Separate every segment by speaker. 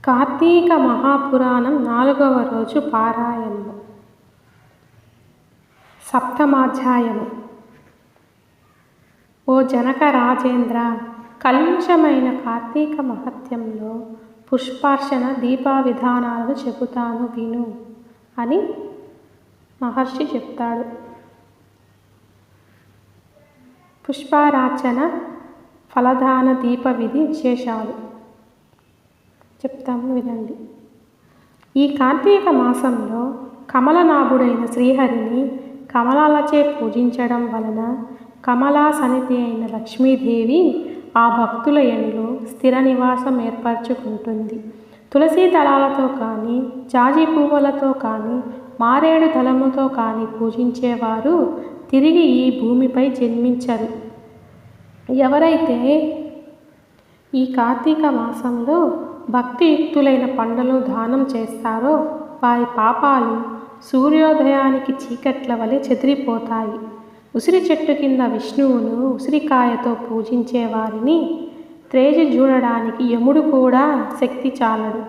Speaker 1: కార్తీక మహాపురాణం 4వ రోజు పారాయణము. సప్తమాధ్యాయము. ఓ జనక రాజేంద్ర, కల్మషమైన కార్తీక మహత్యంలో పుష్పార్చన దీపా విధానాలను చెబుతాను విను అని మహర్షి చెప్తాడు. పుష్పారాచన, ఫలదాన, దీప విధి విశేషాలు చెప్తాము వినండి. ఈ కార్తీక మాసంలో కమలనాభుడైన శ్రీహరిని కమలాలచే పూజించడం వలన కమలా సన్నిధి అయిన లక్ష్మీదేవి ఆ భక్తుల యందు స్థిర నివాసం ఏర్పరచుకుంటుంది. తులసి దళాలతో కానీ, జాజి పువ్వులతో కానీ, మారేడు దళముతో కానీ పూజించేవారు తిరిగి ఈ భూమిపై జన్మించరు. ఎవరైతే ఈ కార్తీక మాసంలో భక్తియుక్తులైన పండ్లను దానం చేస్తారో వారి పాపాలు సూర్యోదయానికి చీకట్ల వలె చెదిరిపోతాయి. ఉసిరి చెట్టు కింద విష్ణువును ఉసిరికాయతో పూజించే వారిని త్రేజి చూడడానికి యముడు కూడా శక్తి చాలడు.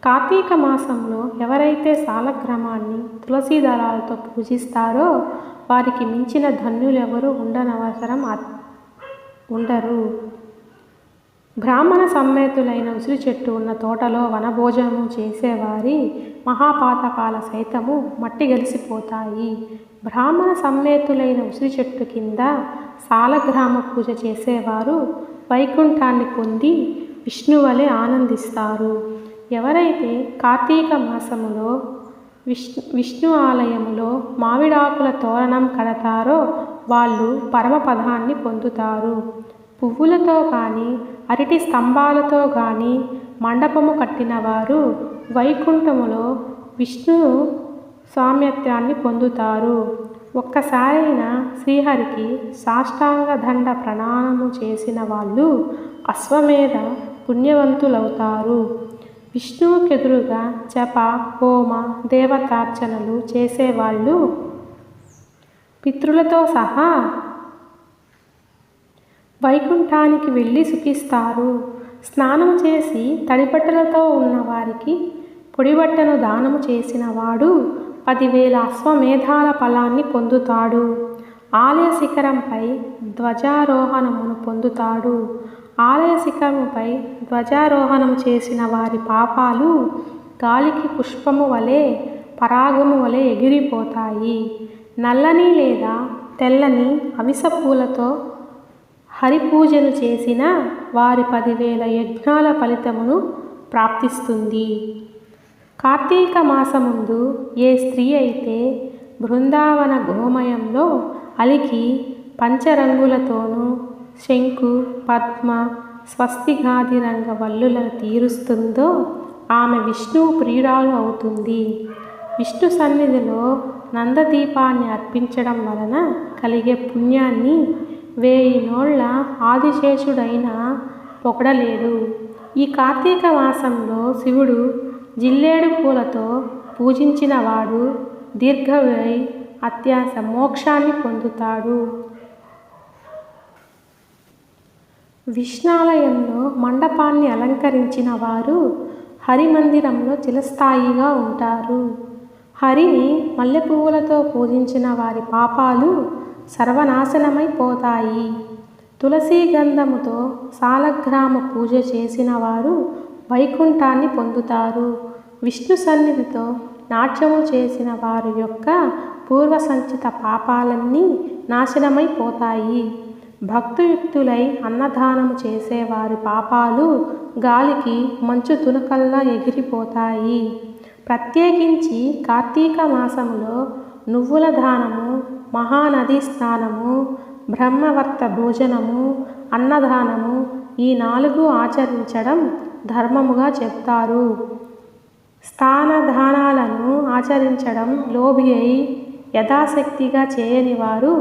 Speaker 1: కార్తీక మాసంలో ఎవరైతే సాలగ్రామాన్ని తులసి దళాలతో పూజిస్తారో వారికి మించిన ధన్యులెవరూ ఉండరు. బ్రాహ్మణ సమ్మేతులైన ఉసిరి చెట్టు ఉన్న తోటలో వనభోజనము చేసేవారి మహాపాతకాల సైతము మట్టి గలిసిపోతాయి. బ్రాహ్మణ సమ్మేతులైన ఉసిరి చెట్టు కింద సాలగ్రామ పూజ చేసేవారు వైకుంఠాన్ని పొంది విష్ణువలే ఆనందిస్తారు. ఎవరైతే కార్తీక మాసములో విష్ణు ఆలయములో మామిడాకుల తోరణం కడతారో వాళ్ళు పరమపదాన్ని పొందుతారు. పువ్వులతో కానీ, అరటి స్తంభాలతో కానీ మండపము కట్టిన వారు వైకుంఠములో విష్ణు సామ్యత్యాన్ని పొందుతారు. ఒక్కసారైనా శ్రీహరికి సాష్టాంగ దండ ప్రణామము చేసిన వాళ్ళు అశ్వమేధ పుణ్యవంతులవుతారు. విష్ణువుకెదురుగా జప, హోమ, దేవతార్చనలు చేసేవాళ్ళు పితృలతో సహా వైకుంఠానికి వెళ్ళి సుఖిస్తారు. స్నానం చేసి తడిబట్టలతో ఉన్నవారికి పొడిబట్టను దానము చేసిన వాడు 10,000 అశ్వమేధాల ఫలాన్ని పొందుతాడు. ఆలయ శిఖరంపై ధ్వజారోహణమును పొందుతాడు. ఆలయ శిఖరముపై ధ్వజారోహణం చేసిన వారి పాపాలు గాలికి పుష్పము వలె, పరాగము వలె ఎగిరిపోతాయి. నల్లని లేదా తెల్లని అవిస పూలతో హరిపూజను చేసిన వారి 10,000 యజ్ఞాల ఫలితమును ప్రాప్తిస్తుంది. కార్తీక మాసముందు ఏ స్త్రీ అయితే బృందావన గోమయంలో అలికి పంచరంగులతోనూ శంకు, పద్మ, స్వస్తిగాది రంగ వల్లులను తీరుస్తుందో ఆమె విష్ణువు ప్రియురాలు అవుతుంది. విష్ణు సన్నిధిలో నందదీపాన్ని అర్పించడం వలన కలిగే పుణ్యాన్ని 1000 నోళ్ల ఆదిశేషుడైనా పొగడలేడు. ఈ కార్తీక మాసంలో శివుడు జిల్లేడు పూలతో పూజించిన వాడు దీర్ఘవై అత్యాస మోక్షాన్ని పొందుతాడు. విష్ణాలయంలో మండపాన్ని అలంకరించిన వారు హరిమందిరంలో చిరస్థాయిగా ఉంటారు. హరిని మల్లె పువ్వులతో పూజించిన వారి పాపాలు సర్వనాశనమైపోతాయి. తులసీ గంధముతో సాలగ్రామ పూజ చేసిన వారు వైకుంఠాన్ని పొందుతారు. విష్ణు సన్నిధితో నాట్యము చేసిన వారి యొక్క పూర్వసంచిత పాపాలన్నీ నాశనమైపోతాయి. భక్తియుక్తులై అన్నదానము చేసేవారి పాపాలు గాలికి మంచు తునకల్లా ఎగిరిపోతాయి. ప్రత్యేకించి కార్తీక మాసములో నువ్వుల దానము, మహానదీ స్నానము, బ్రహ్మవర్త భోజనము, అన్నదానము ఈ 4 ఆచరించడం ధర్మముగా చెప్తారు. స్థానదానాలను ఆచరించడం లోభి అయి యథాశక్తిగా చేయని వారు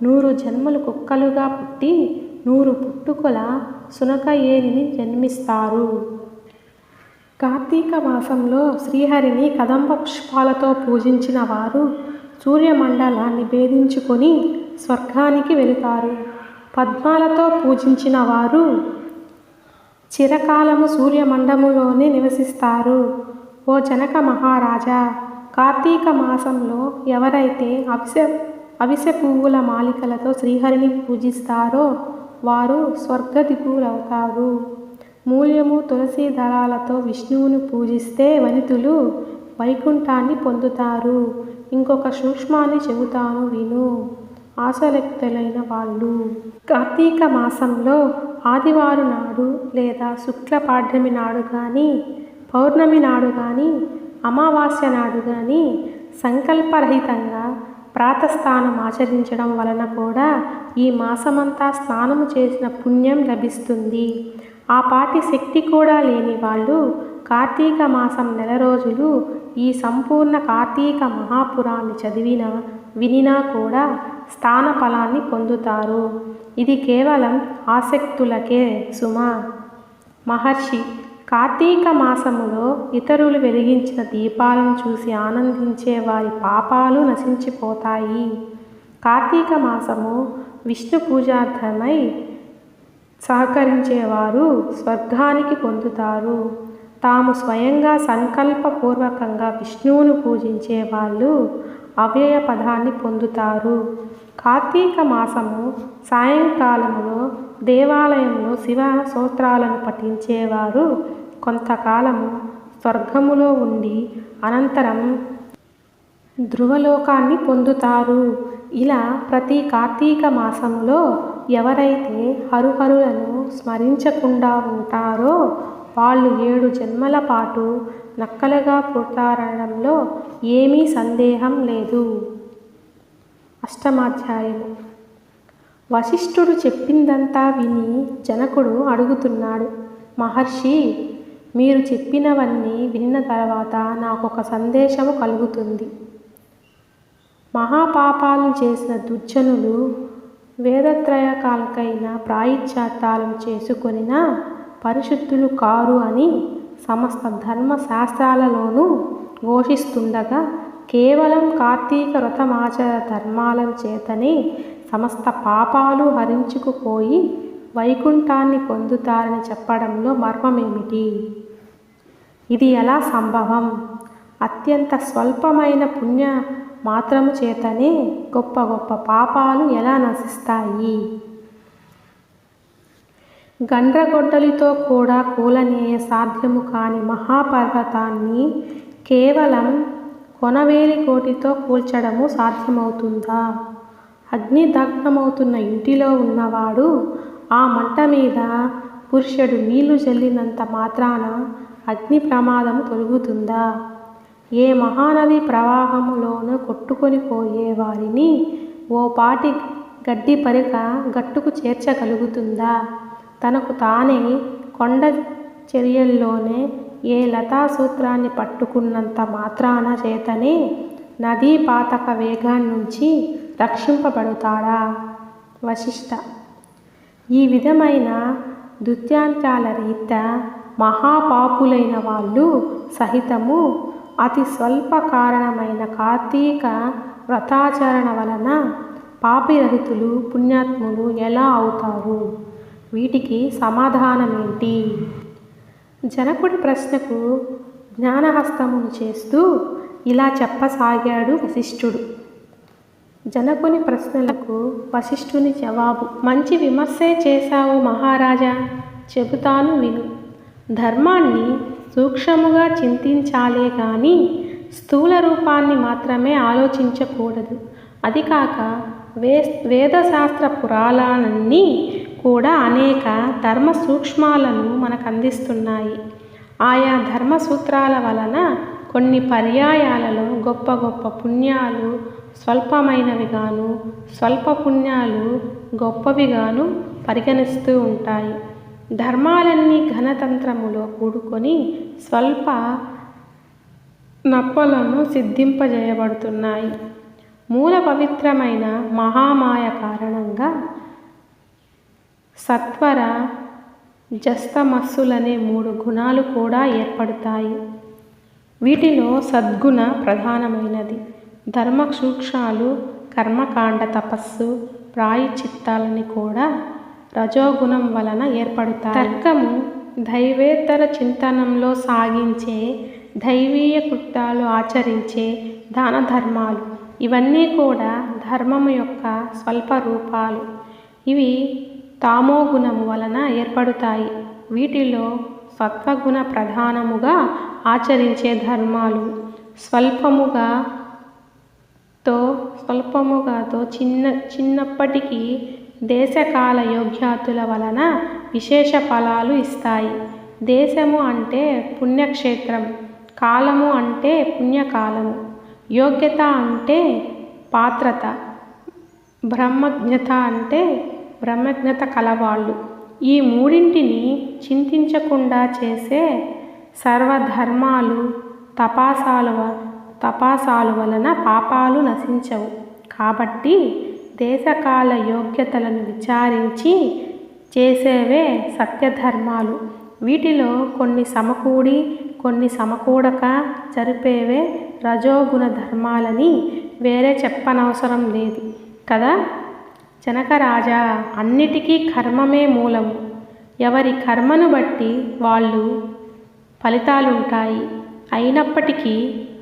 Speaker 1: 100 జన్మలు కుక్కలుగా పుట్టి 100 పుట్టుకల సునక ఏనిని జన్మిస్తారు. కార్తీక మాసంలో శ్రీహరిని కదంబ పుష్పాలతో పూజించిన వారు సూర్యమండలాన్ని భేదించుకొని స్వర్గానికి వెళుతారు. పద్మాలతో పూజించిన వారు చిరకాలము సూర్యమండములోనే నివసిస్తారు. ఓ జనక మహారాజా, కార్తీక మాసంలో ఎవరైతే అవిసె పువ్వుల మాలికలతో శ్రీహరిని పూజిస్తారో వారు స్వర్గధికులవుతారు. మూల్యము తులసి దళాలతో విష్ణువును పూజిస్తే వనితులు వైకుంఠాన్ని పొందుతారు. ఇంకొక సూక్ష్మాన్ని చెబుతాను విను, ఆసక్తులైన వాళ్ళు. కార్తీక మాసంలో ఆదివారం నాడు లేదా శుక్ల పాడ్యమి నాడు కానీ, పౌర్ణమి నాడు కానీ, అమావాస్య నాడు కానీ సంకల్పరహితంగా ప్రాతస్నానం ఆచరించడం వలన కూడా ఈ మాసమంతా స్నానము చేసిన పుణ్యం లభిస్తుంది. ఆ పాటి శక్తి కూడా లేని వాళ్ళు కార్తీక మాసం నెల రోజులు ఈ సంపూర్ణ కార్తీక మహాపురాన్ని చదివినా వినినా కూడా స్థాన ఫలాన్ని పొందుతారు. ఇది కేవలం ఆసక్తులకే సుమా. మహర్షి, కార్తీక మాసములో ఇతరులు వెలిగించిన దీపాలను చూసి ఆనందించే వారి పాపాలు నశించిపోతాయి. కార్తీక మాసము విష్ణు పూజార్థమై సహకరించేవారు స్వర్గానికి పొందుతారు. తాము స్వయంగా సంకల్పపూర్వకంగా విష్ణువును పూజించే వాళ్ళు అవ్యయ పదాన్ని పొందుతారు. కార్తీక మాసము సాయంకాలములో దేవాలయంలో శివ స్తోత్రాలను పఠించేవారు కొంతకాలము స్వర్గములో ఉండి అనంతరం ధ్రువలోకాన్ని పొందుతారు. ఇలా ప్రతి కార్తీక మాసంలో ఎవరైతే హరుహరులను స్మరించకుండా ఉంటారో వాళ్ళు 7 జన్మల పాటు నక్కలుగా పుడతారనడంలో ఏమీ సందేహం లేదు. అష్టమాధ్యాయము. వశిష్ఠుడు చెప్పిందంతా విని జనకుడు అడుగుతున్నాడు, మహర్షి, మీరు చెప్పినవన్నీ విన్న తర్వాత నాకొక సందేశము కలుగుతుంది. మహాపాపాలను చేసిన దుర్జనులు వేదత్రయకాలకైన ప్రాయశ్చిత్తాలను చేసుకొనినా పరిశుద్ధులు కారు అని సమస్త ధర్మశాస్త్రాలలోనూ ఘోషిస్తుండగా కేవలం కార్తీక వ్రతమాచర ధర్మాల చేతనే సమస్త పాపాలు హరించుకుపోయి వైకుంఠాన్ని పొందుతారని చెప్పడంలో మర్మమేమిటి? ఇది ఎలా సంభవం? అత్యంత స్వల్పమైన పుణ్య మాత్రము చేతనే గొప్ప గొప్ప పాపాలు ఎలా నశిస్తాయి? గండ్రగొడ్డలితో కూడా కూలనేయ సాధ్యము కాని మహాపర్వతాన్ని కేవలం కొనవేలి కోటితో కూల్చడము సాధ్యమవుతుందా? అగ్నిదగ్ధమవుతున్న ఇంటిలో ఉన్నవాడు ఆ మంట మీద పురుషుడు నీళ్లు జల్లినంత మాత్రాన అగ్ని ప్రమాదము తొలగుతుందా? ఏ మహానది ప్రవాహములోనూ కొట్టుకొని పోయే వారిని ఓ పాటి గడ్డి పరిక గట్టుకు చేర్చగలుగుతుందా? తనకు తానే కొండ చర్యల్లోనే ఏ లతాసూత్రాన్ని పట్టుకున్నంత మాత్రాన చేతనే నదీ పాతక వేగాన్నించి రక్షింపబడతాడా? వశిష్ఠ, ఈ విధమైన దుత్యాంతాల రీత్యా మహాపాపులైన వాళ్ళు సహితము అతి స్వల్ప కారణమైన కార్తీక వ్రతాచరణ వలన పాపిరహితులు పుణ్యాత్ములు ఎలా అవుతారు? వీటికి సమాధానమేంటి? జనకుడి ప్రశ్నకు జ్ఞానహస్తమును చేస్తూ ఇలా చెప్పసాగాడు వశిష్ఠుడు. జనకుని ప్రశ్నలకు వశిష్ఠుని జవాబు. మంచి విమర్శే చేశావు మహారాజా, చెబుతాను విను. ధర్మాన్ని సూక్ష్మముగా చింతించాలే గాని స్థూల రూపాన్ని మాత్రమే ఆలోచించకూడదు. అది కాక వేదశాస్త్ర పురాణాలన్నీ కూడా అనేక ధర్మ సూక్ష్మాలను మనకు అందిస్తున్నాయి. ఆయా ధర్మ సూత్రాల వలన కొన్ని పర్యాయాలలో గొప్ప గొప్ప పుణ్యాలు స్వల్పమైనవిగాను, స్వల్ప పుణ్యాలు గొప్పవిగాను పరిగణిస్తూ ఉంటాయి. ధర్మాలన్నీ ఘనతంత్రములో కూడుకొని స్వల్ప నప్పలను సిద్ధింపజేయబడుతున్నాయి. మూల పవిత్రమైన మహామాయ కారణంగా సత్వర జస్తమస్సులనే 3 గుణాలు కూడా ఏర్పడతాయి. వీటిలో సద్గుణ ప్రధానమైనది. ధర్మ సూక్ష్మాలు, కర్మకాండ, తపస్సు, ప్రాయశ్చిత్తాలని కూడా రజోగుణం వలన ఏర్పడతాయి. తర్కము దైవేతర చింతనంలో సాగించే దైవీయ కృత్యాలు ఆచరించే దాన ధర్మాలు. ఇవన్నీ కూడా ధర్మము యొక్క స్వల్ప రూపాలు. ఇవి తామోగుణము వలన ఏర్పడుతాయి. వీటిలో సత్వగుణ ప్రధానముగా ఆచరించే ధర్మాలు స్వల్పముగాతో చిన్నప్పటికీ దేశకాల యోగ్యతల వలన విశేష ఫలాలు ఇస్తాయి. దేశము అంటే పుణ్యక్షేత్రం, కాలము అంటే పుణ్యకాలము, యోగ్యత అంటే పాత్రత, బ్రహ్మజ్ఞత అంటే బ్రహ్మజ్ఞత కలవాళ్ళు. ఈ మూడింటిని చింతించకుండా చేసే సర్వధర్మాలు తపాసాలు వలన పాపాలు నశించవు. కాబట్టి దేశకాల యోగ్యతలను విచారించి చేసేవే సత్యధర్మాలు. వీటిలో కొన్ని సమకూడి కొన్ని సమకూడక జరిపేవే రజోగుణ ధర్మాలని వేరే చెప్పనవసరం లేదు కదా. జనకరాజా, అన్నిటికీ కర్మమే మూలము. ఎవరి కర్మను బట్టి వాళ్ళు ఫలితాలుంటాయి. అయినప్పటికీ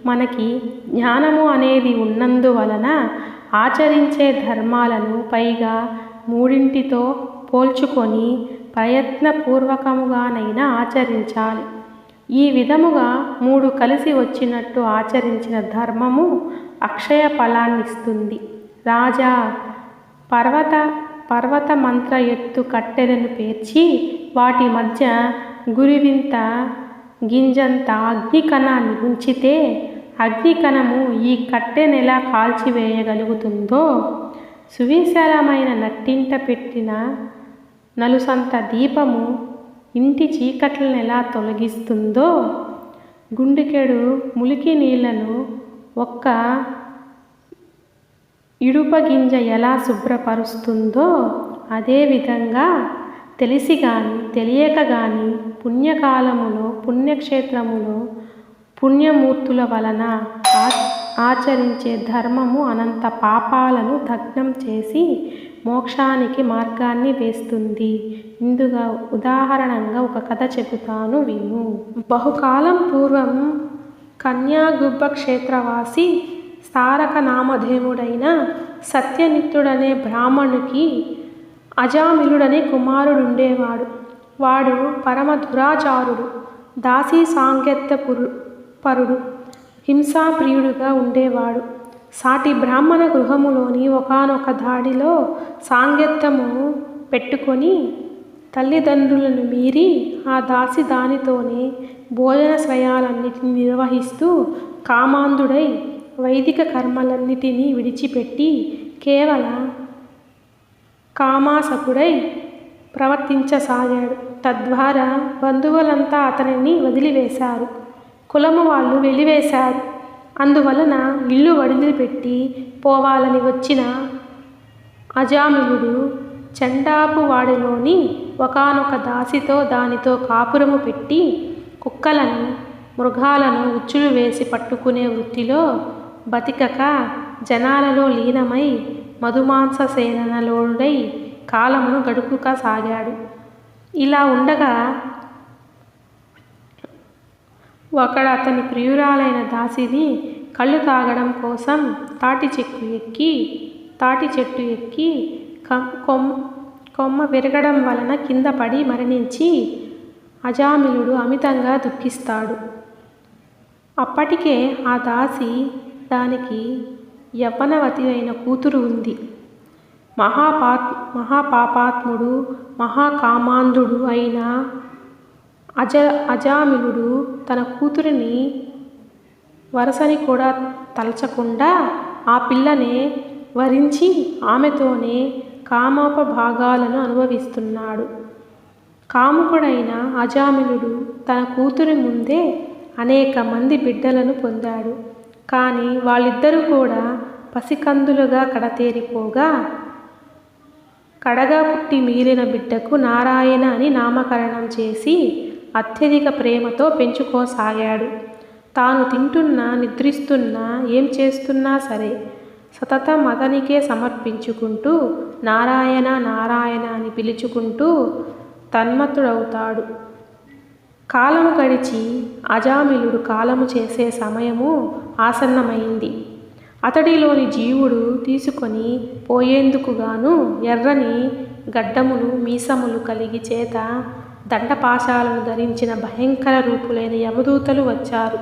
Speaker 1: మనకి జ్ఞానము అనేది ఉన్నందువలన ఆచరించే ధర్మాలను పైగా మూడింటితో పోల్చుకొని ప్రయత్నపూర్వకముగానైనా ఆచరించాలి. ఈ విధముగా మూడు కలిసి వచ్చినట్టు ఆచరించిన ధర్మము అక్షయ ఫలాన్నిస్తుంది. రాజా, పర్వత మంత్ర ఎత్తు కట్టెలను పేర్చి వాటి మధ్య గురివింత గింజంత అగ్నికణాన్ని ఉంచితే అగ్నికణము ఈ కట్టెనెలా కాల్చివేయగలుగుతుందో, సువిశాలమైన నట్టింట పెట్టిన నలుసంత దీపము ఇంటి చీకట్లనెలా తొలగిస్తుందో, గుండెకెడు ములికి నీళ్లను ఒక్క ఇడుపగింజ ఎలా శుభ్రపరుస్తుందో, అదేవిధంగా తెలిసి గాని తెలియక గాని పుణ్యకాలములో పుణ్యక్షేత్రములో పుణ్యమూర్తుల వలన ఆచరించే ధర్మము అనంత పాపాలను దగ్నం చేసి మోక్షానికి మార్గాన్ని వేస్తుంది. ఇందుగా ఉదాహరణంగా ఒక కథ చెబుతాను విను. బహుకాలం పూర్వం కన్యాగుబ్బ క్షేత్రవాసి తారక నామధేయుడైన సత్యనిత్యుడనే బ్రాహ్మణునికి అజామిలుడనే కుమారుడుండేవాడు. వాడు పరమ దురాచారుడు, దాసీ సాంగత్య పరుడు, హింసాప్రియుడుగా ఉండేవాడు. సాటి బ్రాహ్మణ గృహములోని ఒకానొక దాడిలో సాంగత్యము పెట్టుకొని తల్లిదండ్రులను మీరి ఆ దాసి దానితోనే భోజన శ్రయాలన్నిటినీ నిర్వహిస్తూ కామాంధుడై వైదిక కర్మలన్నిటినీ విడిచిపెట్టి కేవల కామాసకుడై ప్రవర్తించసాగాడు. తద్వారా బంధువులంతా అతనిని వదిలివేశారు, కులము వాళ్ళు వెలివేశారు. అందువలన ఇల్లు వదిలిపెట్టి పోవాలని వచ్చిన అజామిలుడు చెండాపు వాడిలోని ఒకానొక దాసితో దానితో కాపురము పెట్టి కుక్కలను మృగాలను ఉచ్చులు వేసి పట్టుకునే వృత్తిలో బతికక జనాలలో లీనమై మధుమాంస సేనలోడై కాలమును గడుపుకసాగాడు. ఇలా ఉండగా ఒకడు అతని ప్రియురాలైన దాసిని కళ్ళు తాగడం కోసం తాటి చెట్టు ఎక్కి కొమ్మ విరగడం వలన కింద పడి మరణించి అజామిలుడు అమితంగా దుఃఖిస్తాడు. అప్పటికే ఆ దాసి దానికి యవ్వనవతి అయిన కూతురు ఉంది. మహాపాపాత్ముడు మహాకామాంధుడు అయిన అజామిలుడు తన కూతురిని వరసని కూడా తలచకుండా ఆ పిల్లనే వరించి ఆమెతోనే కామోపభాగాలను అనుభవిస్తున్నాడు. కాముకుడైన అజామిలుడు తన కూతురి ముందే అనేక మంది బిడ్డలను పొందాడు. కానీ వాళ్ళిద్దరూ కూడా పసికందులుగా కడతేరిపోగా కడగా పుట్టి మిగిలిన బిడ్డకు నారాయణ అని నామకరణం చేసి అత్యధిక ప్రేమతో పెంచుకోసాగాడు. తాను తింటున్నా నిద్రిస్తున్నా ఏం చేస్తున్నా సరే సతతం అతనికే సమర్పించుకుంటూ నారాయణ నారాయణ అని పిలుచుకుంటూ తన్మత్తుడవుతాడు. కాలము గడిచి అజామిళుడు కాలము చేసే సమయము ఆసన్నమైంది. అతడిలోని జీవుడు తీసుకొని పోయేందుకుగాను ఎర్రని గడ్డములు మీసములు కలిగి చేత దండపాశాలను ధరించిన భయంకర రూపులైన యమదూతలు వచ్చారు.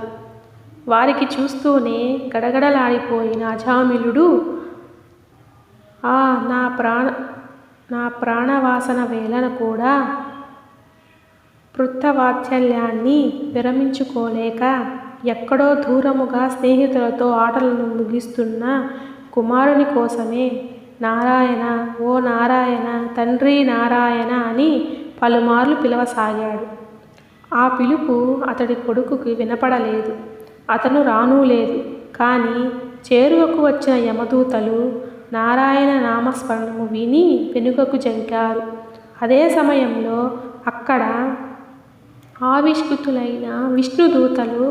Speaker 1: వారికి చూస్తూనే గడగడలాడిపోయిన అజామిళుడు, నా ప్రాణవాసన వేళన కూడా పృథ్వవాత్సల్యాన్ని విరమించుకోలేక ఎక్కడో దూరముగా స్నేహితులతో ఆటలను ముగిస్తున్న కుమారుని కోసమే నారాయణ, ఓ నారాయణ, తండ్రి నారాయణ అని పలుమార్లు పిలవసాగాడు. ఆ పిలుపు అతడి కొడుకుకి వినపడలేదు. అతను రానూలేదు. కానీ చేరువకు వచ్చిన యమదూతలు నారాయణ నామస్మరణము విని వెనుకకు జంకారు. అదే సమయంలో అక్కడ ఆవిష్కృతులైన విష్ణుదూతలు,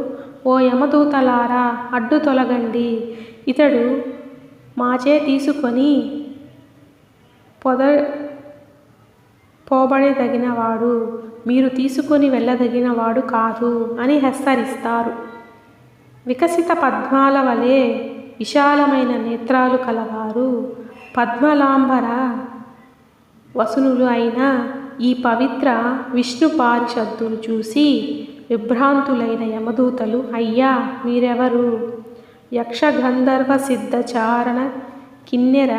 Speaker 1: ఓ యమదూతలారా, అడ్డు తొలగండి, ఇతడు మాచే తీసుకొని పోబడదగినవాడు, మీరు తీసుకొని వెళ్ళదగినవాడు కాదు అని హెచ్చరిస్తారు. వికసిత పద్మాల వలె విశాలమైన నేత్రాలు కలవారు, పద్మలాంబర వసునులు అయిన ఈ పవిత్ర విష్ణు పారిషద్దులు చూసి విభ్రాంతులైన యమదూతలు, అయ్యా మీరెవరు? యక్ష గంధర్వ సిద్ధ చారణ కిన్నెర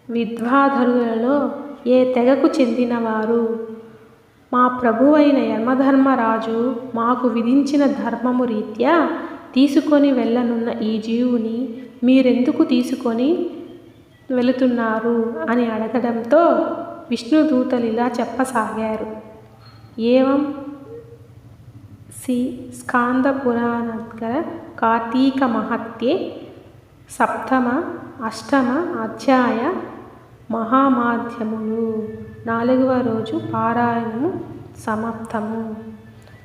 Speaker 1: విద్వాధరులలో ఏ తెగకు చెందినవారు? మా ప్రభువైన యమధర్మరాజు మాకు విధించిన ధర్మము రీత్యా తీసుకొని వెళ్ళనున్న ఈ జీవుని మీరెందుకు తీసుకొని వెళుతున్నారు అని అడగడంతో విష్ణుదూతలిలా చెప్పసాగారు. ఏవం శ్రీ స్కాందపురాణకర కార్తీక మహత్యే సప్తమ అష్టమ అధ్యాయ మహామాధ్యములు. 4వ రోజు పారాయణము సమాప్తము.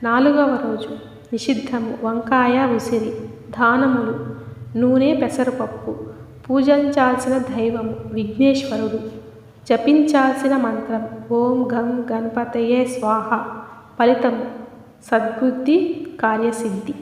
Speaker 1: 4వ రోజు నిషిద్ధము వంకాయ ఉసిరి, దానములు, నూనె పెసరపప్పు, పూజించాల్సిన దైవము విఘ్నేశ్వరుడు, జపించాల్సిన మంత్రం ఓం గం గణపతయే స్వాహ, ఫలితము సద్బుద్ధి కార్యసిద్ధి.